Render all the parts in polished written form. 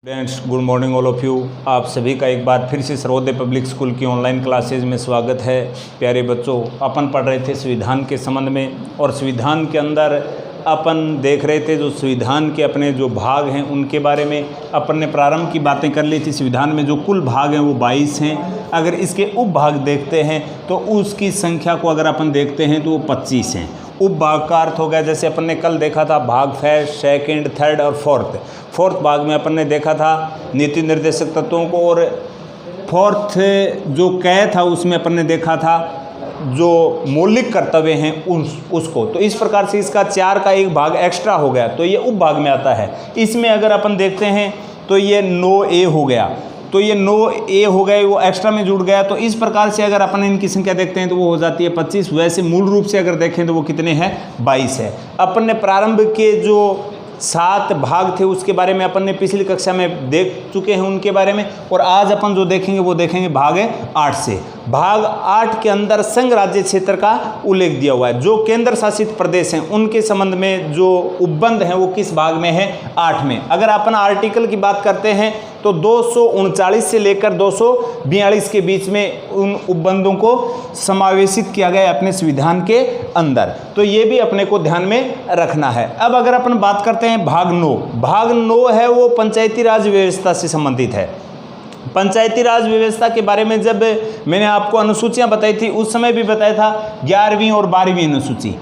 Students, good morning all of you. आप सभी का एक बार फिर से सर्वोदय पब्लिक स्कूल की ऑनलाइन क्लासेज में स्वागत है। प्यारे बच्चों, अपन पढ़ रहे थे संविधान के संबंध में, और संविधान के अंदर अपन देख रहे थे जो संविधान के अपने जो भाग हैं उनके बारे में अपन ने प्रारंभ की बातें कर ली थी। संविधान में जो कुल भाग हैं वो 22 हैं। अगर इसके उप भाग देखते हैं तो उसकी संख्या को अगर अपन देखते हैं तो वो 25 हैं। उप भाग का अर्थ हो गया, जैसे अपन ने कल देखा था भाग फर्स्ट, सेकंड, थर्ड और फोर्थ भाग में अपन ने देखा था नीति निर्देशक तत्वों को, और फोर्थ जो कै था उसमें अपन ने देखा था जो मौलिक कर्तव्य हैं उसको। तो इस प्रकार से इसका 4 का एक भाग एक्स्ट्रा हो गया, तो ये उप भाग में आता है। इसमें अगर अपन देखते हैं तो ये 9A हो गया, तो ये 9A हो गए, वो एक्स्ट्रा में जुड़ गया। तो इस प्रकार से अगर अपन इनकी संख्या देखते हैं तो वो हो जाती है 25। वैसे मूल रूप से अगर देखें तो वो कितने हैं, 22 है। अपन ने प्रारंभ के जो 7 भाग थे उसके बारे में अपन ने पिछली कक्षा में देख चुके हैं उनके बारे में, और आज अपन जो देखेंगे वो देखेंगे भाग 8 से। भाग 8 के अंदर संघ राज्य क्षेत्र का उल्लेख दिया हुआ है। जो केंद्र शासित प्रदेश हैं उनके संबंध में जो उपबंध हैं वो किस भाग में है, 8 में। अगर अपन आर्टिकल की बात करते हैं तो 239 से लेकर 242 के बीच में उन उपबंधों को समावेशित किया गया अपने संविधान के अंदर। तो ये भी अपने को ध्यान में रखना है। अब अगर अपन बात करते हैं भाग 9 है, वो पंचायती राज व्यवस्था से संबंधित है। पंचायती राज व्यवस्था के बारे में जब मैंने आपको अनुसूचियां बताई थी उस समय भी बताया था 11वीं और 12वीं अनुसूची।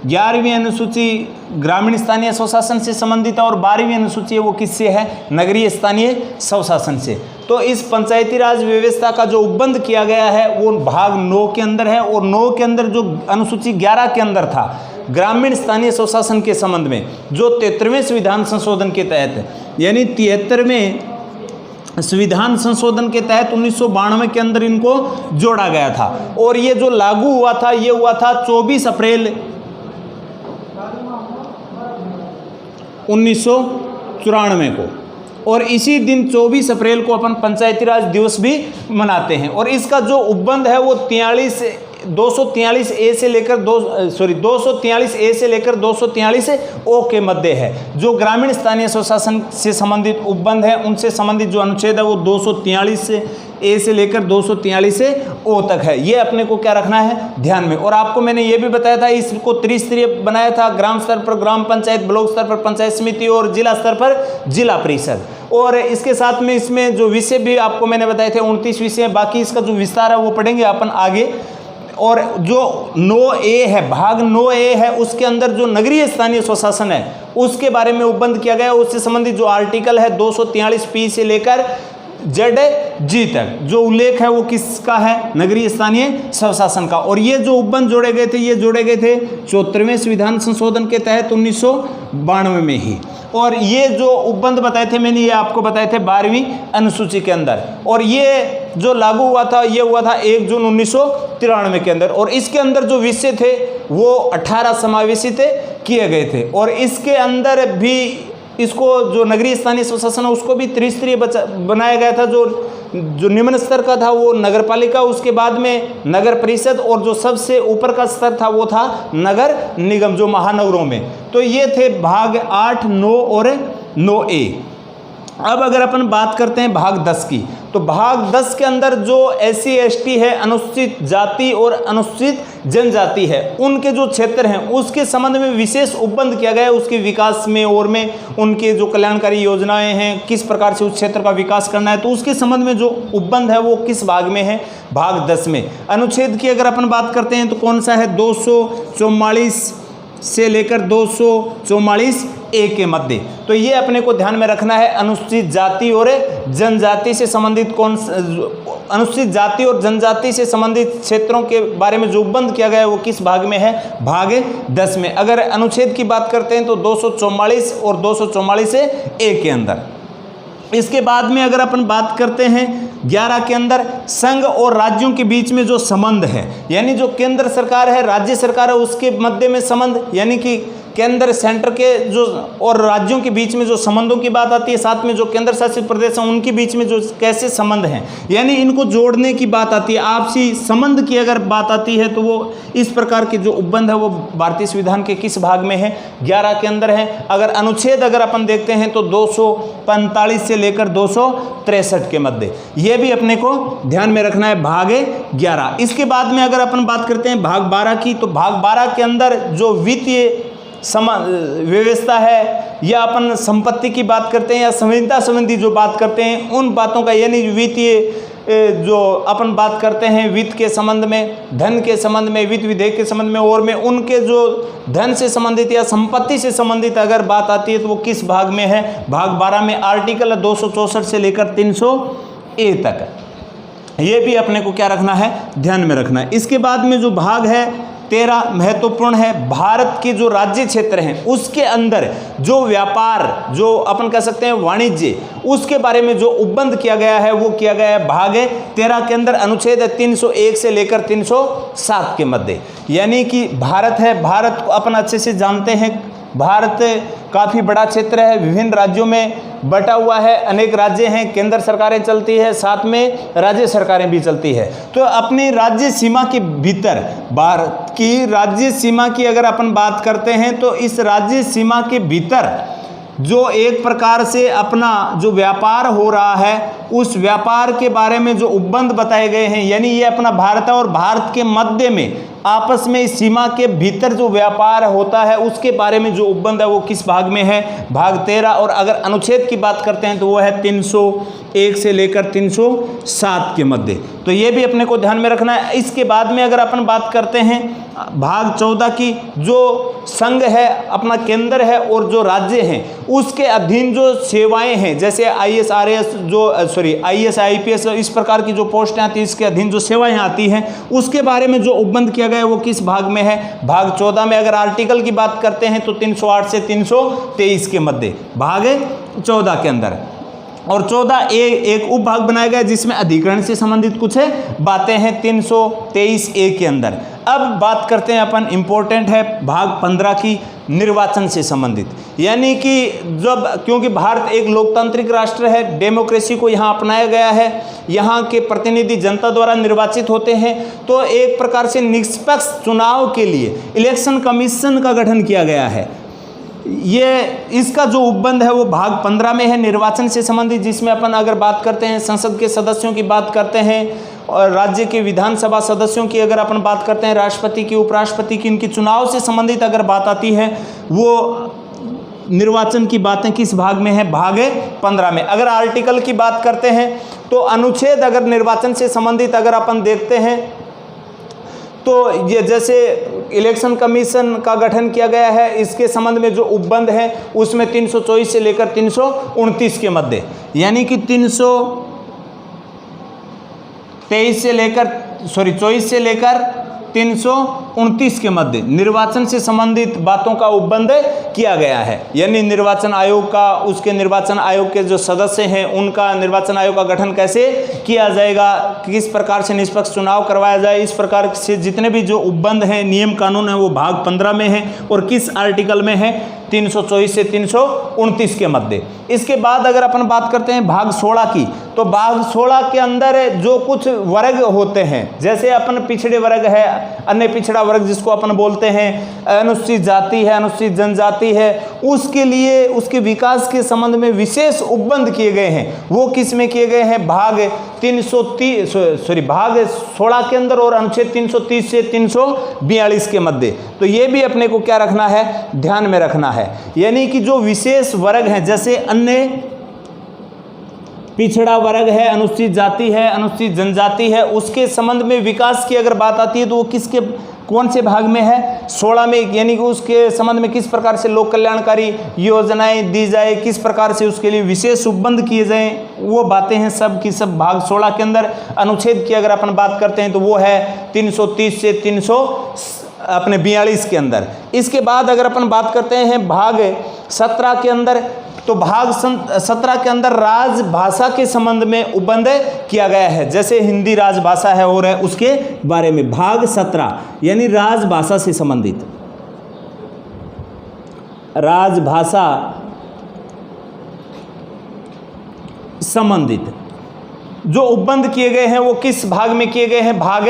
11वीं अनुसूची ग्रामीण स्थानीय स्वशासन से संबंधित है, और 12वीं अनुसूची है वो किससे है, नगरीय स्थानीय स्वशासन से। तो इस पंचायती राज व्यवस्था का जो उपबंध किया गया है वो भाग 9 के अंदर है, और 9 के अंदर जो अनुसूची 11 के अंदर था ग्रामीण स्थानीय स्वशासन के संबंध में, जो 73वें संविधान संशोधन के तहत, यानी 73वें संविधान संशोधन के तहत 1992 के अंदर इनको जोड़ा गया था। और ये जो लागू हुआ था ये हुआ था 24 अप्रैल 1994 को, और इसी दिन 24 अप्रैल को अपन पंचायती राज दिवस भी मनाते हैं। और इसका जो उपबंध है वो 243A से लेकर 243A से लेकर 243O के मध्य है। जो ग्रामीण स्थानीय स्वशासन से संबंधित उपबंध है उनसे संबंधित जो अनुच्छेद है वो 243A से लेकर 243O तक है। ये अपने को क्या रखना है, ध्यान में। और आपको मैंने ये भी बताया था इसको त्रिस्तरीय बनाया था, ग्राम स्तर पर ग्राम पंचायत, ब्लॉक स्तर पर पंचायत समिति और जिला स्तर पर जिला परिषद। और इसके साथ में इसमें जो विषय भी आपको मैंने बताए थे 29 विषय, बाकी इसका जो विस्तार है वो पढ़ेंगे अपन आगे। और जो 9A है, भाग 9A है, उसके अंदर जो नगरीय स्थानीय स्वशासन है उसके बारे में उपबंध किया गया। उससे संबंधित जो आर्टिकल है 243P से लेकर ZG तक जो उल्लेख है वो किसका है, नगरीय स्थानीय स्वशासन का। और ये जो उपबंध जोड़े गए थे ये जोड़े गए थे 74वें संविधान संशोधन के तहत 1992 में ही। और ये जो उपबंध बताए थे मैंने, ये आपको बताए थे 12वीं अनुसूची के अंदर। और ये जो लागू हुआ था ये हुआ था 1 जून 1993 के अंदर। और इसके अंदर जो विषय थे वो 18 समावेशित किए गए थे। और इसके अंदर भी इसको जो नगरीय स्थानीय स्वशासन है उसको भी त्रिस्तरीय बनाया गया था। जो निम्न स्तर का था वो नगर पालिका, उसके बाद में नगर परिषद, और जो सबसे ऊपर का स्तर था वो था नगर निगम, जो महानगरों में। तो ये थे भाग 8, 9 और 9A। अब अगर अपन बात करते हैं भाग 10 की, तो भाग 10 के अंदर जो SC ST है, अनुसूचित जाति और अनुसूचित जनजाति है, उनके जो क्षेत्र हैं उसके संबंध में विशेष उपबंध किया गया है। उसके विकास में और में उनके जो कल्याणकारी योजनाएं हैं, किस प्रकार से उस क्षेत्र का विकास करना है, तो उसके संबंध में जो उपबंध है वो किस भाग में है, भाग 10 में। अनुच्छेद की अगर अपन बात करते हैं तो कौन सा है, 244 से लेकर 244A के मध्य। तो ये अपने को ध्यान में रखना है। अनुसूचित जाति और जनजाति से संबंधित अनुसूचित जाति और जनजाति से संबंधित क्षेत्रों के बारे में जो उपबंध किया गया है वो किस भाग में है, भाग 10 में। अगर अनुच्छेद की बात करते हैं तो 244 और 244A के अंदर। इसके बाद में अगर अपन बात करते हैं 11 के अंदर, संघ और राज्यों के बीच में जो संबंध है, यानी जो केंद्र सरकार है, राज्य सरकार है, उसके मध्य में संबंध, यानी कि केंद्र सेंटर के जो और राज्यों के बीच में जो संबंधों की बात आती है, साथ में जो केंद्र शासित प्रदेश हैं उनके बीच में जो कैसे संबंध हैं, यानी इनको जोड़ने की बात आती है, आपसी संबंध की अगर बात आती है तो वो इस प्रकार के जो उपबंध है वो भारतीय संविधान के किस भाग में है? 11 के अंदर है। अगर अनुच्छेद अगर अपन देखते हैं तो 245 से लेकर 263 के मध्य, ये भी अपने को ध्यान में रखना है, भाग 11। इसके बाद में अगर अपन बात करते हैं भाग 12 की, तो भाग 12 के अंदर जो वित्तीय व्यवस्था है या अपन संपत्ति की बात करते हैं या संविदा संबंधी जो बात करते हैं उन बातों का, यानी वित्तीय जो अपन बात करते हैं वित्त के संबंध में, धन के संबंध में, वित्त विधेयक के संबंध में और में उनके जो धन से संबंधित या संपत्ति से संबंधित अगर बात आती है तो वो किस भाग में है? भाग 12 में। आर्टिकल 264 से लेकर 300A तक, ये भी अपने को क्या रखना है? ध्यान में रखना है। इसके बाद में जो भाग है 13 महत्वपूर्ण है। भारत के जो राज्य क्षेत्र हैं उसके अंदर जो व्यापार, जो अपन कह सकते हैं वाणिज्य, उसके बारे में जो उपबंध किया गया है वो किया गया है भाग 13 के अंदर, अनुच्छेद 301 से लेकर 307 के मध्य। यानी कि भारत है, भारत को अपन अच्छे से जानते हैं, भारत काफ़ी बड़ा क्षेत्र है, विभिन्न राज्यों में बटा हुआ है, अनेक राज्य हैं, केंद्र सरकारें चलती है, साथ में राज्य सरकारें भी चलती है। तो अपनी राज्य सीमा के भीतर, भारत की राज्य सीमा की अगर अपन बात करते हैं तो इस राज्य सीमा के भीतर जो एक प्रकार से अपना जो व्यापार हो रहा है उस व्यापार के बारे में जो उपबंध बताए गए हैं, यानी ये अपना भारत है और भारत के मध्य में आपस में इस सीमा के भीतर जो व्यापार होता है उसके बारे में जो उपबंध है वो किस भाग में है? भाग 13। और अगर अनुच्छेद की बात करते हैं तो वो है 301 से लेकर 307 के मध्य। तो ये भी अपने को ध्यान में रखना है। इसके बाद में अगर अपन बात करते हैं भाग 14 की, जो संघ है अपना केंद्र है और जो राज्य हैं उसके अधीन जो सेवाएं हैं, जैसे IAS RAS जो IAS IPS इस प्रकार की जो पोस्टें आती है इसके अधीन जो सेवाएं आती हैं उसके बारे में जो उपबंध किया गया है वो किस भाग में है? भाग 14 में। अगर आर्टिकल की बात करते हैं तो 308 से 323 के मध्य, भाग 14 के अंदर। और 14A एक उप भाग बनाया गया जिसमें अधिकरण से संबंधित कुछ बातें हैं 323A के अंदर। अब बात करते हैं अपन, इम्पोर्टेंट है भाग 15 की, निर्वाचन से संबंधित। यानी कि जब, क्योंकि भारत एक लोकतांत्रिक राष्ट्र है, डेमोक्रेसी को यहाँ अपनाया गया है, यहाँ के प्रतिनिधि जनता द्वारा निर्वाचित होते हैं, तो एक प्रकार से निष्पक्ष चुनाव के लिए इलेक्शन कमीशन का गठन किया गया है। ये इसका जो उपबंध है वो भाग 15 में है, निर्वाचन से संबंधित, जिसमें अपन अगर बात करते हैं संसद के सदस्यों की बात करते हैं और राज्य के विधानसभा सदस्यों की अगर अपन बात करते हैं, राष्ट्रपति की, उपराष्ट्रपति की, इनकी चुनाव से संबंधित अगर बात आती है वो निर्वाचन की बातें किस भाग में है? भाग 15 में। अगर आर्टिकल की बात करते हैं तो अनुच्छेद अगर निर्वाचन से संबंधित अगर अपन देखते हैं तो ये जैसे इलेक्शन कमीशन का गठन किया गया है, इसके संबंध में जो उपबंध है उसमें 324 से लेकर 329 के मध्य, यानी कि 323 से लेकर 24 से लेकर 329 के मध्य निर्वाचन से संबंधित बातों का उपबंध किया गया है। यानी निर्वाचन आयोग का, उसके निर्वाचन आयोग के जो सदस्य हैं उनका निर्वाचन आयोग का गठन कैसे किया जाएगा, किस प्रकार से निष्पक्ष चुनाव करवाया जाए, इस प्रकार से जितने भी जो उपबंध हैं, नियम कानून है वो भाग 15 में है। और किस आर्टिकल में है? 324 से 329 के मध्य। इसके बाद अगर अपन बात करते हैं भाग 16 की, तो भाग 16 के अंदर जो कुछ वर्ग होते हैं, जैसे अपन पिछड़े वर्ग है, अन्य पिछड़ा वर्ग जिसको अपन बोलते हैं, अनुसूचित जाति है, अनुसूचित जनजाति है, उसके लिए उसके विकास के संबंध में विशेष उपबंध किए गए हैं। वो किस में किए गए हैं? भाग 16 के अंदर और अनुच्छेद 330 से 342 के मध्य। तो ये भी अपने को क्या रखना है? ध्यान में रखना है। यानी कि जो विशेष वर्ग हैं, जैसे अन्य पिछड़ा वर्ग है, अनुसूचित जाति है, अनुसूचित जनजाति है, उसके संबंध में विकास की अगर बात आती है तो वो किसके, कौन से भाग में है? 16 में। यानी कि उसके संबंध में किस प्रकार से लोक कल्याणकारी योजनाएं दी जाए, किस प्रकार से उसके लिए विशेष उपबंध किए जाएं, वो बातें हैं सब की सब भाग 16 के अंदर। अनुच्छेद की अगर अपन बात करते हैं तो वो है 330 से 342 के अंदर। इसके बाद अगर अपन बात करते हैं भाग 17 के अंदर, तो भाग 17 के अंदर राजभाषा के संबंध में उपबंध किया गया है, जैसे हिंदी राजभाषा है और है उसके बारे में। भाग 17 यानी राजभाषा से संबंधित। राजभाषा संबंधित जो उपबंध किए गए हैं वो किस भाग में किए गए हैं? भाग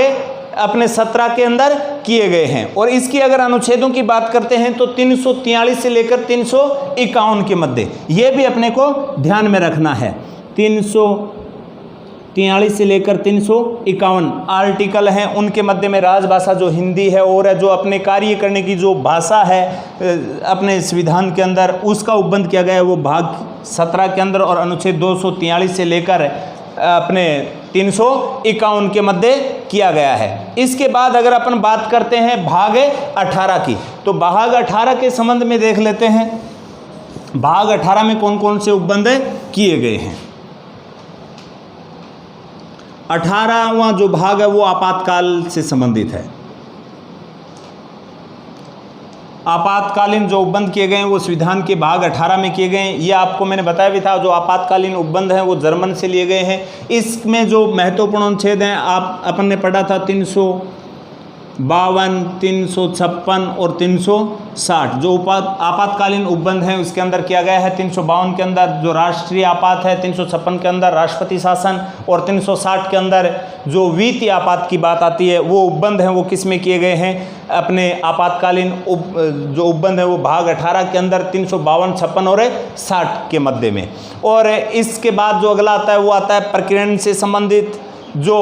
अपने 17 के अंदर किए गए हैं। और इसकी अगर अनुच्छेदों की बात करते हैं तो 343 से लेकर 351 के मध्य, ये भी अपने को ध्यान में रखना है। 343 से लेकर 351 आर्टिकल हैं, उनके मध्य में राजभाषा जो हिंदी है और जो अपने कार्य करने की जो भाषा है अपने संविधान के अंदर, उसका उपबंध किया गया है वो भाग 17 के अंदर और अनुच्छेद 243 से लेकर अपने 351 के मध्य किया गया है। इसके बाद अगर अपन बात करते हैं भाग 18 की, तो भाग 18 के संबंध में देख लेते हैं भाग 18 में कौन कौन से उपबंध किए गए हैं। 18वां जो भाग है वो आपातकाल से संबंधित है। आपातकालीन जो उपबंध किए गए हैं वो संविधान के भाग 18 में किए गए हैं। ये आपको मैंने बताया भी था, जो आपातकालीन उपबंध हैं वो जर्मन से लिए गए हैं। इसमें जो महत्वपूर्ण अनुच्छेद हैं आप अपन ने पढ़ा था 352, 356 और 360 जो आपातकालीन उपबंध हैं उसके अंदर किया गया है। 352 के अंदर जो राष्ट्रीय आपात है, 356 के अंदर राष्ट्रपति शासन और 360 के अंदर जो वित्तीय आपात की बात आती है वो उपबंध हैं वो किस में किए गए हैं? अपने आपातकालीन जो उपबंध है वो भाग 18 के अंदर 352, 56 और 60 के मध्य में। और इसके बाद जो अगला आता है वो आता है प्रकीर्णन से संबंधित जो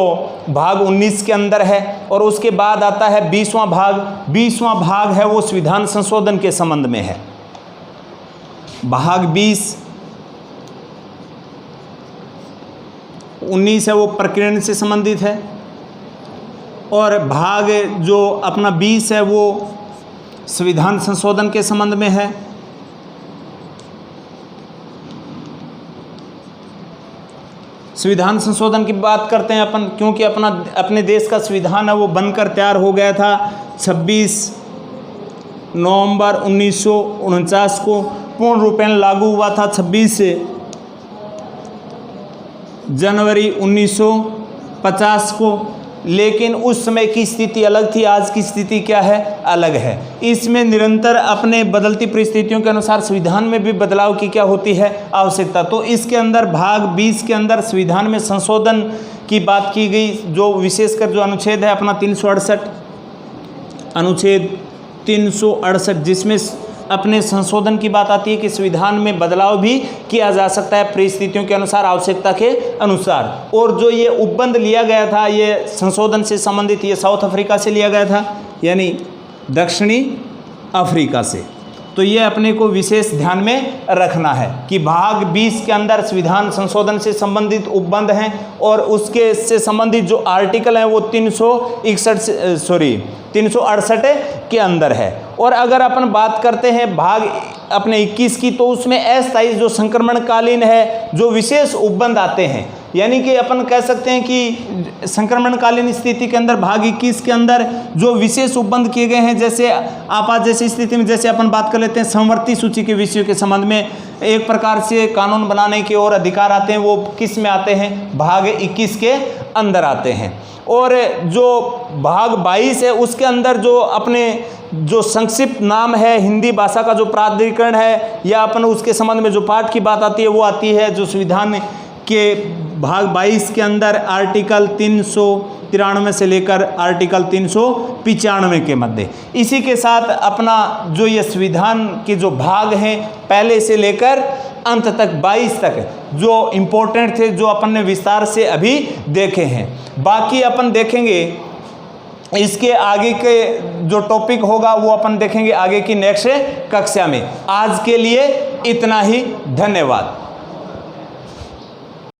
भाग 19 के अंदर है। और उसके बाद आता है 20वां भाग। 20वां भाग है वो संविधान संशोधन के संबंध में है। भाग 20, 19 है वो प्रकीर्णन से संबंधित है और भाग जो अपना 20 है वो संविधान संशोधन के संबंध में है। संविधान संशोधन की बात करते हैं अपन, क्योंकि अपने देश का संविधान है वो बनकर तैयार हो गया था 26 नवंबर 1949 को, पूर्ण रूपेण लागू हुआ था 26 जनवरी 1950 को। लेकिन उस समय की स्थिति अलग थी, आज की स्थिति क्या है? अलग है। इसमें निरंतर अपने बदलती परिस्थितियों के अनुसार संविधान में भी बदलाव की क्या होती है? आवश्यकता। तो इसके अंदर भाग 20 के अंदर संविधान में संशोधन की बात की गई, जो विशेषकर जो अनुच्छेद है अपना 368, अनुच्छेद 368 जिसमें अपने संशोधन की बात आती है कि संविधान में बदलाव भी किया जा सकता है परिस्थितियों के अनुसार, आवश्यकता के अनुसार। और जो ये उपबंध लिया गया था ये संशोधन से संबंधित, ये साउथ अफ्रीका से लिया गया था, यानी दक्षिणी अफ्रीका से। तो ये अपने को विशेष ध्यान में रखना है कि भाग 20 के अंदर संविधान संशोधन से संबंधित उपबंध हैं और उसके से संबंधित जो आर्टिकल हैं वो 368 के अंदर है। और अगर अपन बात करते हैं भाग अपने 21 की, तो उसमें अस्थायी जो संक्रमणकालीन है जो विशेष उपबंध आते हैं, यानी कि अपन कह सकते हैं कि संक्रमणकालीन स्थिति के अंदर भाग 21 के अंदर जो विशेष उपबंध किए गए हैं, जैसे आपात जैसी स्थिति में जैसे अपन बात कर लेते हैं समवर्ती सूची के विषयों के संबंध में एक प्रकार से कानून बनाने की ओर अधिकार आते हैं, वो किस में आते हैं? भाग 21 के अंदर आते हैं। और जो भाग 22 है उसके अंदर जो अपने जो संक्षिप्त नाम है हिंदी भाषा का जो प्राधिकरण है या अपन उसके संबंध में जो पाठ की बात आती है वो आती है जो संविधान के भाग 22 के अंदर आर्टिकल 393 से लेकर आर्टिकल 395 के मध्य। इसी के साथ अपना जो ये संविधान के जो भाग हैं पहले से लेकर अंत तक 22 तक जो इम्पोर्टेंट थे, जो अपन ने विस्तार से अभी देखे हैं। बाकी अपन देखेंगे इसके आगे के जो टॉपिक होगा वो अपन देखेंगे आगे की नेक्स्ट कक्षा में। आज के लिए इतना ही, धन्यवाद।